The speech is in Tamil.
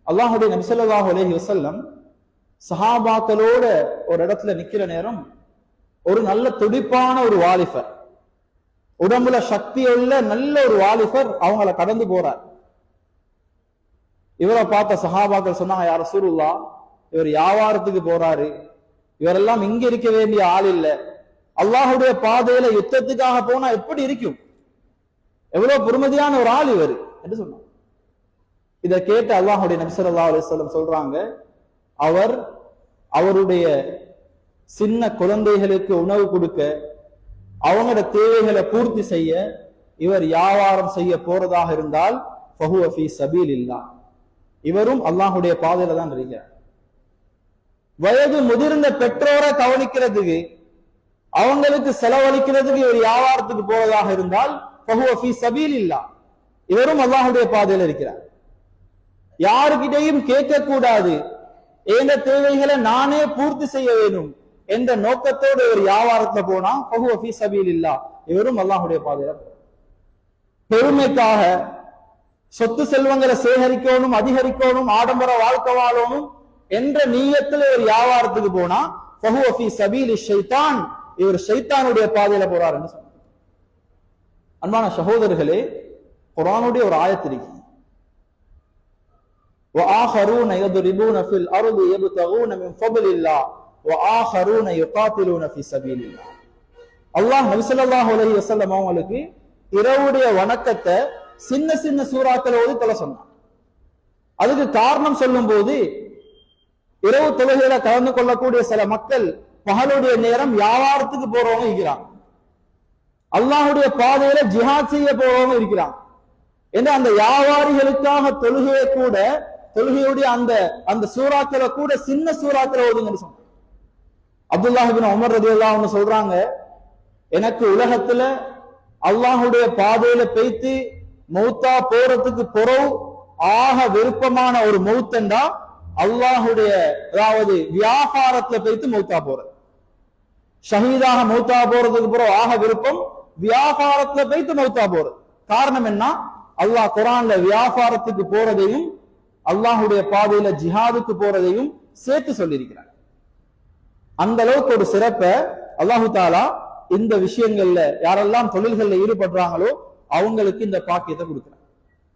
அல்லாஹுடைய நபி ஸல்லல்லாஹு அலைஹி வஸல்லம் சஹாபாக்களோட ஒரு இடத்துல நிக்கிற நேரம் ஒரு நல்ல துடிப்பான ஒரு வாலிபர், உடம்புல சக்தி உள்ள நல்ல ஒரு வாலிபர் அவங்கள கடந்து போறார். இவரை பார்த்த சஹாபாக்கள் சொன்னாங்க, யா ரசூலுல்லாஹ், இவர் வியாபாரத்துக்கு போறாரு, இவரெல்லாம் இங்க இருக்க வேண்டிய ஆள் இல்ல, அல்லாஹுடைய பாதையில யுத்தத்துக்காக போனா எப்படி இருக்கும், எவ்வளவு பொறுமதியான ஒரு ஆள் இவர் என்று சொன்னார். இதை கேட்டு அல்லாஹுடைய நபி ஸல்லல்லாஹு அலைஹி வஸல்லம் சொல்றாங்க, அவர் அவருடைய சின்ன குழந்தைகளுக்கு உணவு கொடுக்க, அவங்களோட தேவைகளை பூர்த்தி செய்ய இவர் வியாபாரம் செய்ய போறதாக இருந்தால் ஃபஹுவ ஃபீ சபீலில்லாஹ், இவரும் அல்லாஹுடைய பாதையில தான் இருக்கிறார். வயது முதிர்ந்த பெற்றோரை கவனிக்கிறதுக்கு, அவங்களுக்கு செலவழிக்கிறதுக்கு இவர் வியாபாரத்துக்கு போவதாக இருந்தால் ஃபஹுவ ஃபீ சபீலில்லாஹ், இவரும் அல்லாஹுடைய பாதையில இருக்கிறார். யாருக்கிட்டையும் கேட்க கூடாது, எந்த தேவைகளை நானே பூர்த்தி செய்ய வேண்டும் என்ற நோக்கத்தோடு ஒரு வியாபாரத்துல போனா ஃபஹுவ ஃபீ சபீலில்லாஹ், இவரும் அல்லாஹ்வுடைய பாதையில. பெருமைக்காக சொத்து செல்வங்களை சேகரிக்கணும், அதிகரிக்கணும், ஆடம்பர வாழ்க்கை வாழணும் என்ற நீயத்தில் ஒரு வியாபாரத்துக்கு போனா ஃபஹுவ ஃபீ சபீலி ஷைத்தான், இவர் ஷைத்தானுடைய பாதையில போறார் என்று சொன்னார். அன்பான சகோதரர்களே, குர்ஆனுடைய ஒரு ஆயத்து இருக்கு, وآخرون يضربون في الأرض يبتغون من فضل الله وآخرون يقاتلون في سبيل الله. அல்லாஹ் நபி ஸல்லல்லாஹு அலைஹி வஸல்லம் அவங்களுக்கு இரவுடைய வணக்கத்தை சின்ன சின்ன சூறாக்களோடு தொலை சொன்னார். அதுக்கு காரணம் சொல்லும் போது, இரவு தொழுகையில கலந்து கொள்ளக்கூடிய சில மக்கள் பகலுடைய நேரம் வியாபாரத்துக்கு போறவங்க இருக்கிறாங்க, அல்லாஹுடைய பாதையில ஜிஹாத் செய்ய போறவங்க இருக்கிறாங்க. ஏன்னா அந்த வியாபாரிகளுக்காக தொழுகையை கூட, தொழுகையுடைய அந்த அந்த சூறாக்களை கூட சின்ன சூறாக்களை ஓதுங்கன்னு சொன்னாங்க. அப்துல்லாஹ் இப்னு உமர் ரலியல்லாஹு அன்ஹு சொல்றாங்க, எனக்கு உலகத்துல அல்லாஹுடைய பாதையில பேய்த்து மௌத்தா போறதுக்கு பொறவு ஆக விருப்பமான ஒரு மௌத்தண்டா அல்லாஹுடைய, அதாவது வியாபாரத்துல பேய்த்து மௌத்தா போறது. ஷஹீதாக மௌத்தா போறதுக்கு பிறகு ஆக விருப்பம் வியாபாரத்துல பேய்த்து மௌத்தா போறது. காரணம் என்ன? அல்லாஹ் குர்ஆன்ல வியாபாரத்துக்கு போறதையும் அல்லாஹுடைய பாதையில ஜிஹாதுக்கு போறதையும் சேர்த்து சொல்லியிருக்கிறார். அந்த அளவுக்கு ஒரு சிறப்பை அல்லாஹு தாலா இந்த விஷயங்கள்ல யாரெல்லாம் தொழில்கள்ல ஈடுபடுறாங்களோ அவங்களுக்கு இந்த பாக்கியத்தை கொடுக்கிறார்.